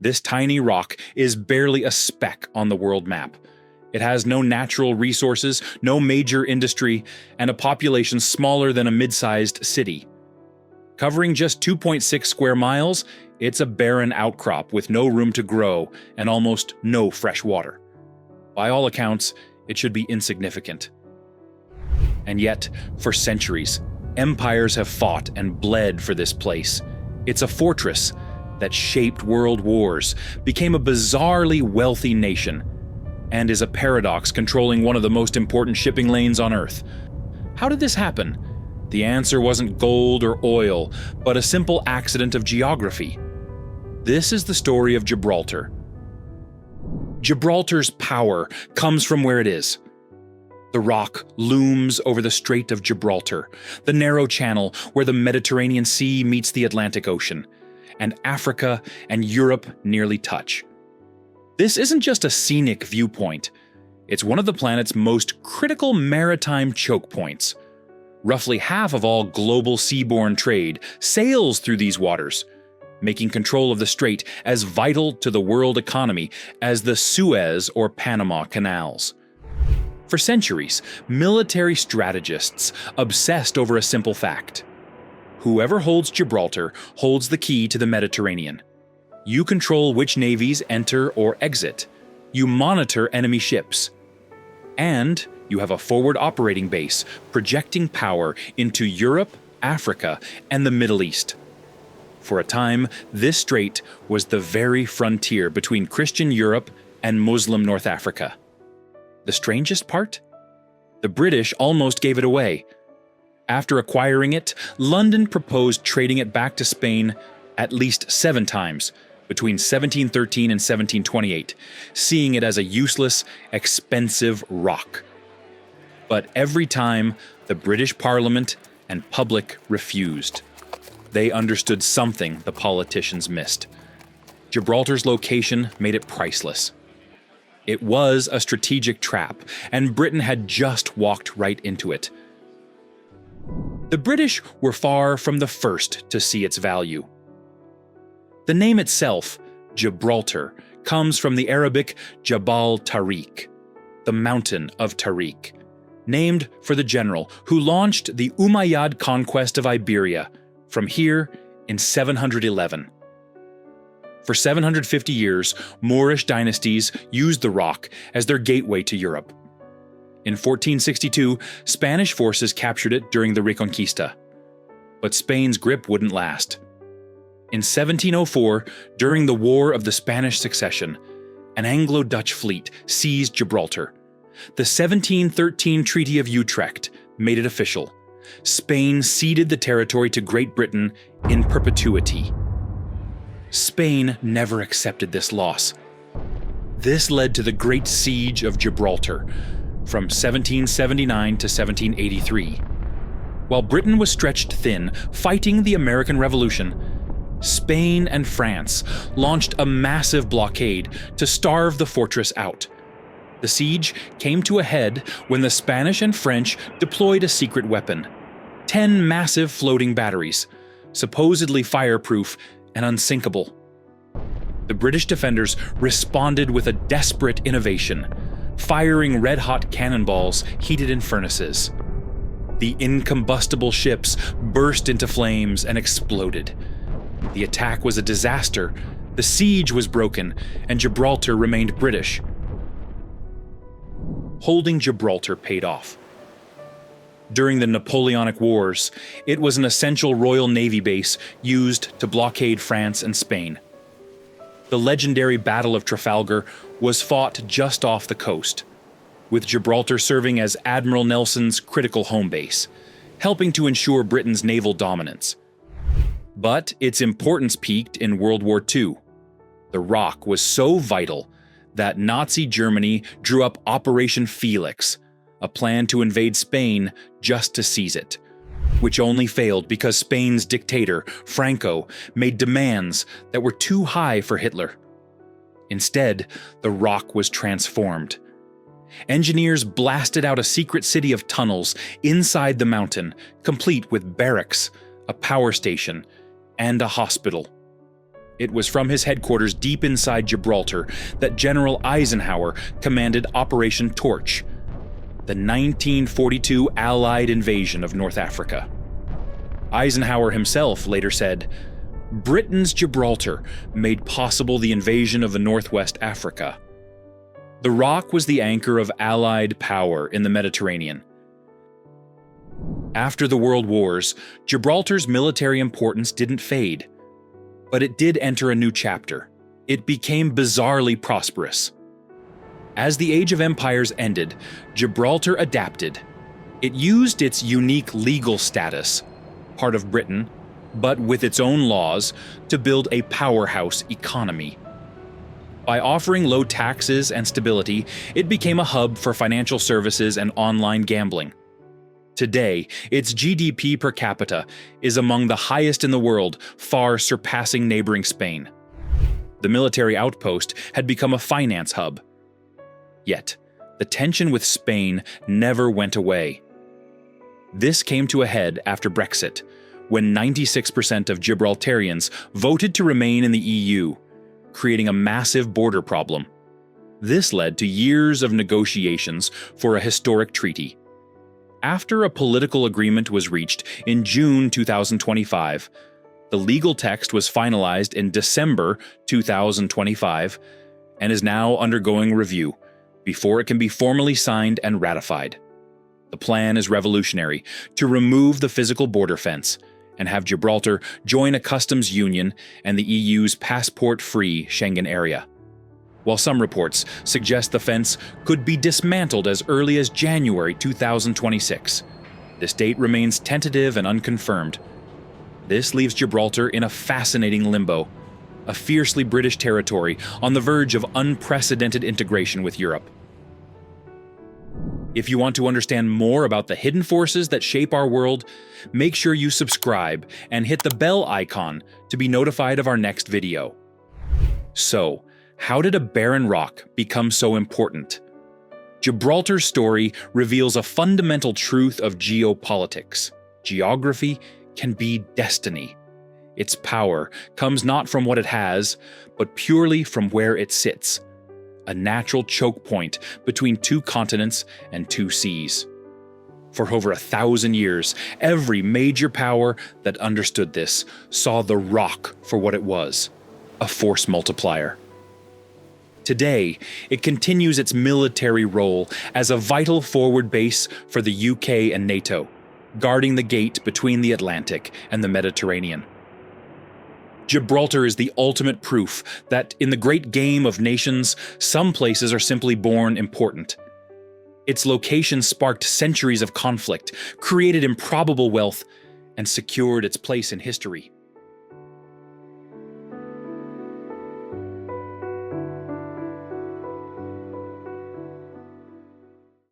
This tiny rock is barely a speck on the world map. It has no natural resources, no major industry, and a population smaller than a mid-sized city. Covering just 2.6 square miles, it's a barren outcrop with no room to grow and almost no fresh water. By all accounts, it should be insignificant. And yet, for centuries, empires have fought and bled for this place. It's a fortress that shaped world wars, became a bizarrely wealthy nation, and is a paradox controlling one of the most important shipping lanes on Earth. How did this happen? The answer wasn't gold or oil, but a simple accident of geography. This is the story of Gibraltar. Gibraltar's power comes from where it is. The rock looms over the Strait of Gibraltar, the narrow channel where the Mediterranean Sea meets the Atlantic Ocean, and Africa and Europe nearly touch. This isn't just a scenic viewpoint. It's one of the planet's most critical maritime choke points. Roughly half of all global seaborne trade sails through these waters, making control of the strait as vital to the world economy as the Suez or Panama canals. For centuries, military strategists obsessed over a simple fact. Whoever holds Gibraltar holds the key to the Mediterranean. You control which navies enter or exit. You monitor enemy ships. And you have a forward operating base projecting power into Europe, Africa, and the Middle East. For a time, this strait was the very frontier between Christian Europe and Muslim North Africa. The strangest part? The British almost gave it away. After acquiring it, London proposed trading it back to Spain at least 7 times, between 1713 and 1728, seeing it as a useless, expensive rock. But every time, the British Parliament and public refused. They understood something the politicians missed. Gibraltar's location made it priceless. It was a strategic trap, and Britain had just walked right into it. The British were far from the first to see its value. The name itself, Gibraltar, comes from the Arabic Jabal Tariq, the mountain of Tariq, named for the general who launched the Umayyad conquest of Iberia from here in 711. For 750 years, Moorish dynasties used the rock as their gateway to Europe. In 1462, Spanish forces captured it during the Reconquista. But Spain's grip wouldn't last. In 1704, during the War of the Spanish Succession, an Anglo-Dutch fleet seized Gibraltar. The 1713 Treaty of Utrecht made it official. Spain ceded the territory to Great Britain in perpetuity. Spain never accepted this loss. This led to the Great Siege of Gibraltar from 1779 to 1783. While Britain was stretched thin, fighting the American Revolution, Spain and France launched a massive blockade to starve the fortress out. The siege came to a head when the Spanish and French deployed a secret weapon: 10 massive floating batteries, supposedly fireproof and unsinkable. The British defenders responded with a desperate innovation, firing red-hot cannonballs heated in furnaces. The incombustible ships burst into flames and exploded. The attack was a disaster, the siege was broken, and Gibraltar remained British. Holding Gibraltar paid off. During the Napoleonic Wars, it was an essential Royal Navy base used to blockade France and Spain. The legendary Battle of Trafalgar was fought just off the coast, with Gibraltar serving as Admiral Nelson's critical home base, helping to ensure Britain's naval dominance. But its importance peaked in World War II. The rock was so vital that Nazi Germany drew up Operation Felix, a plan to invade Spain just to seize it, which only failed because Spain's dictator, Franco, made demands that were too high for Hitler. Instead, the rock was transformed. Engineers blasted out a secret city of tunnels inside the mountain, complete with barracks, a power station, and a hospital. It was from his headquarters deep inside Gibraltar that General Eisenhower commanded Operation Torch, the 1942 Allied invasion of North Africa. Eisenhower himself later said, "Britain's Gibraltar made possible the invasion of the Northwest Africa." The Rock was the anchor of Allied power in the Mediterranean. After the World Wars, Gibraltar's military importance didn't fade, but it did enter a new chapter. It became bizarrely prosperous. As the Age of Empires ended, Gibraltar adapted. It used its unique legal status, part of Britain, but with its own laws, to build a powerhouse economy. By offering low taxes and stability, it became a hub for financial services and online gambling. Today, its GDP per capita is among the highest in the world, far surpassing neighboring Spain. The military outpost had become a finance hub. Yet, the tension with Spain never went away. This came to a head after Brexit, when 96% of Gibraltarians voted to remain in the EU, creating a massive border problem. This led to years of negotiations for a historic treaty. After a political agreement was reached in June 2025, the legal text was finalized in December 2025 and is now undergoing review before it can be formally signed and ratified. The plan is revolutionary: to remove the physical border fence and have Gibraltar join a customs union and the EU's passport-free Schengen area. While some reports suggest the fence could be dismantled as early as January 2026, this date remains tentative and unconfirmed. This leaves Gibraltar in a fascinating limbo, a fiercely British territory on the verge of unprecedented integration with Europe. If you want to understand more about the hidden forces that shape our world, make sure you subscribe and hit the bell icon to be notified of our next video. So, how did a barren rock become so important? Gibraltar's story reveals a fundamental truth of geopolitics. Geography can be destiny. Its power comes not from what it has, but purely from where it sits, a natural choke point between two continents and two seas. For over 1,000 years, every major power that understood this saw the Rock for what it was, a force multiplier. Today, it continues its military role as a vital forward base for the UK and NATO, guarding the gate between the Atlantic and the Mediterranean. Gibraltar is the ultimate proof that in the great game of nations, some places are simply born important. Its location sparked centuries of conflict, created improbable wealth, and secured its place in history.